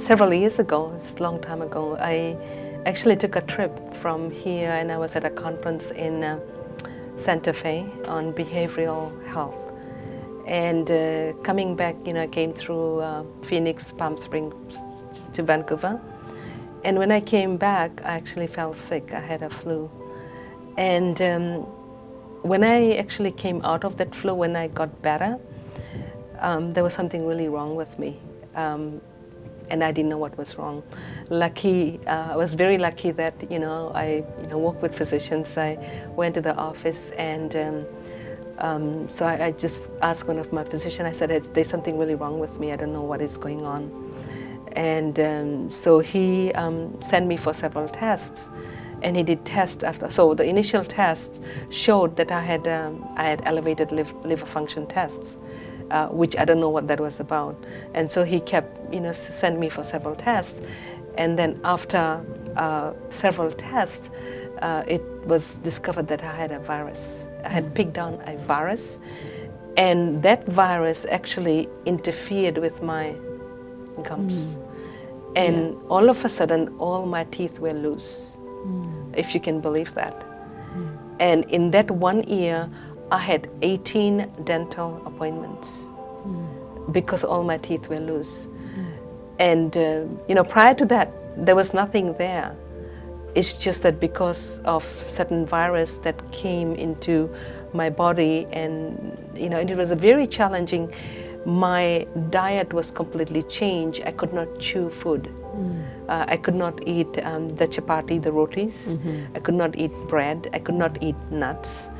several years ago, it's a long time ago, I actually took a trip from here, and I was at a conference in Santa Fe on behavioral health. And coming back, I came through Phoenix, Palm Springs to Vancouver. And when I came back, I actually felt sick. I had a flu. And when I actually came out of that flu, when I got better, there was something really wrong with me. And I didn't know what was wrong. I was very lucky that, I worked with physicians. I went to the office, and so I just asked one of my physicians, I said, there's something really wrong with me. I don't know what is going on. And so he sent me for several tests, and he did tests after. So the initial tests showed that I had elevated liver function tests, which I don't know what that was about. And so he kept, sent me for several tests. And then after several tests, it was discovered that I had a virus. I had picked on a virus, and that virus actually interfered with my gums. And all of a sudden, all my teeth were loose, if you can believe that. And in that 1 year, I had 18 dental appointments because all my teeth were loose. And prior to that, there was nothing there. It's just that because of certain virus that came into my body, and it was a very challenging. My diet was completely changed. I could not chew food. I could not eat the chapati, the rotis. I could not eat bread. I could not eat nuts.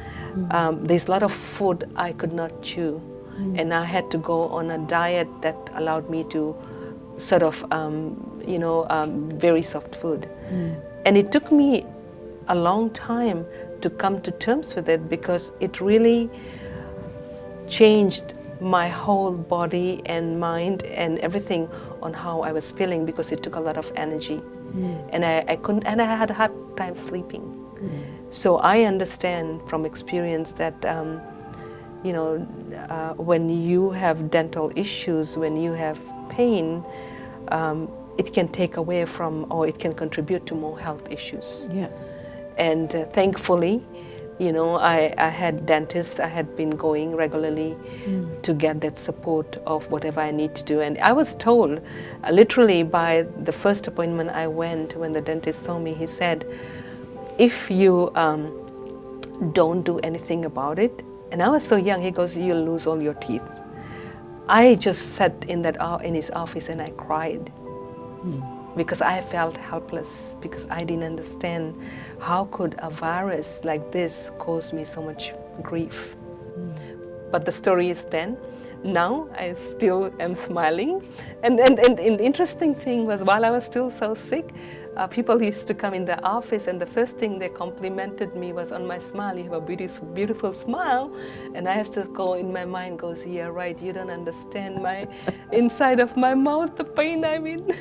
There's a lot of food I could not chew. And I had to go on a diet that allowed me to sort of, very soft food. And it took me a long time to come to terms with it, because it really changed my whole body and mind and everything on how I was feeling, because it took a lot of energy. And I couldn't, and I had a hard time sleeping. So I understand from experience that when you have dental issues, when you have pain, it can take away from, or it can contribute to more health issues. And thankfully, I had dentists. I had been going regularly to get that support of whatever I need to do. And I was told, literally by the first appointment I went, when the dentist saw me, he said, if you don't do anything about it, and I was so young, he goes, you'll lose all your teeth. I just sat in his office and I cried. Because I felt helpless, because I didn't understand how could a virus like this cause me so much grief. But the story is then. Now I still am smiling. And the interesting thing was, while I was still so sick, people used to come in the office, and the first thing they complimented me was on my smile. You have a beautiful smile. And I used to go in my mind, goes, yeah, right, you don't understand my inside of my mouth, the pain I'm in.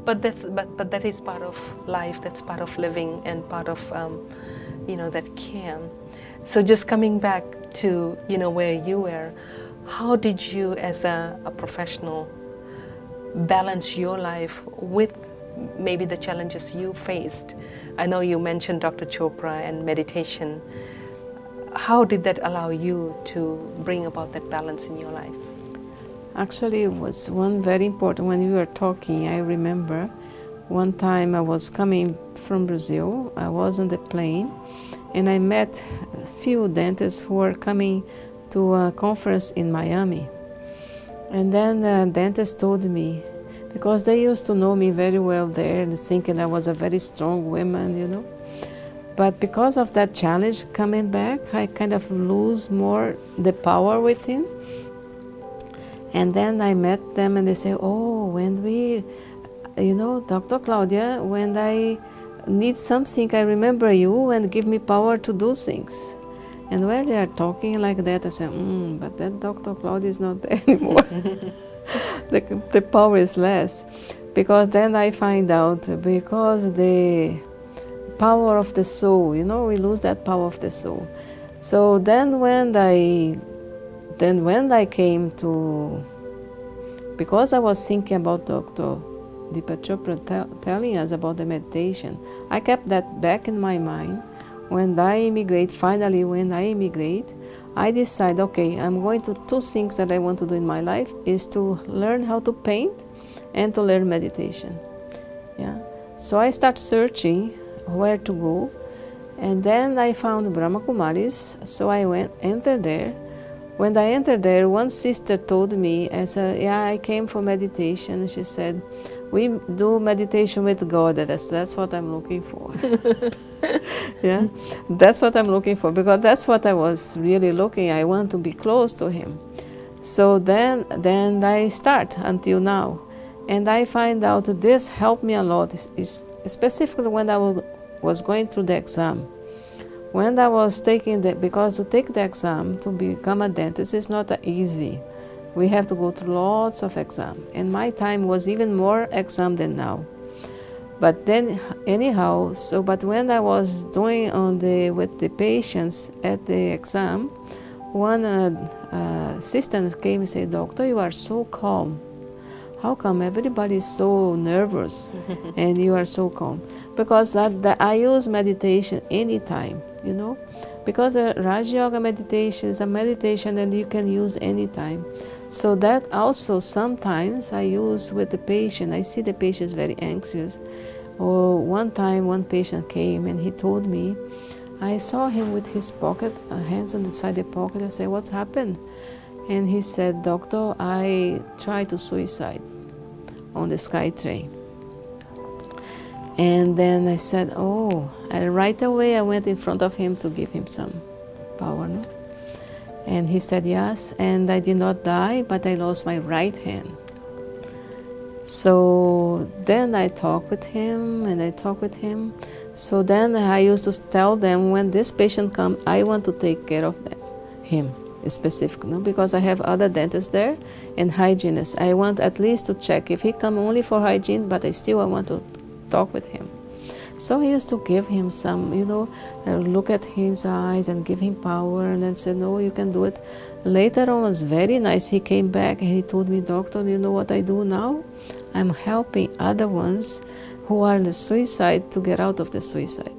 But that is part of life. That's part of living, and part of that care. So just coming back to where you were, how did you, as a professional, balance your life with maybe the challenges you faced? I know you mentioned Dr. Chopra and meditation. How did that allow you to bring about that balance in your life? Actually, it was one very important. When we were talking, I remember one time I was coming from Brazil. I was on the plane, and I met a few dentists who were coming to a conference in Miami. And then the dentist told me, because they used to know me very well there, thinking I was a very strong woman, But because of that challenge coming back, I kind of lose more the power within. And then I met them, and they say, oh, when we, Dr. Claudia, when I need something, I remember you and give me power to do things. And when they are talking like that, I say, but that Dr. Claudia is not there anymore. The power is less. Because then I find out, because the power of the soul, we lose that power of the soul. So then when I came to, because I was thinking about Dr. Deepak Chopra telling us about the meditation, I kept that back in my mind. When I immigrate, I decide, okay, I'm going to, 2 things that I want to do in my life is to learn how to paint and to learn meditation. Yeah. So I start searching where to go, and then I found Brahma Kumaris, so I entered there. When I entered there, one sister told me, I said, yeah, I came for meditation. She said, we do meditation with God. That's what I'm looking for. Yeah, that's what I'm looking for, because that's what I was really looking. I want to be close to Him. So then I start until now. And I find out this helped me a lot, specifically when I was going through the exam. When I was taking because to take the exam to become a dentist is not easy. We have to go through lots of exam. And my time was even more exam than now. But then, anyhow, but when I was doing with the patients at the exam, one assistant came and said, Doctor, you are so calm. How come everybody is so nervous and you are so calm? Because I use meditation anytime, you know. Because Raja Yoga meditation is a meditation that you can use anytime. So that also sometimes I use with the patient. I see the patient is very anxious. Or one time one patient came and he told me, I saw him with his pocket, hands inside the pocket. I said, what's happened? And he said, Doctor, I tried to suicide on the SkyTrain. And then I said, oh, and right away I went in front of him to give him some power. No? And he said, yes, and I did not die, but I lost my right hand. So then I talked with him, and I talked with him. So then I used to tell them, when this patient comes, I want to take care of him specifically, no? Because I have other dentists there and hygienists. I want at least to check if he come only for hygiene, but I want to talk with him. So I used to give him some, you know, look at his eyes and give him power, and then say, no, you can do it. Later on, it was very nice. He came back and he told me, Doctor, you know what I do now? I'm helping other ones who are in the suicide to get out of the suicide.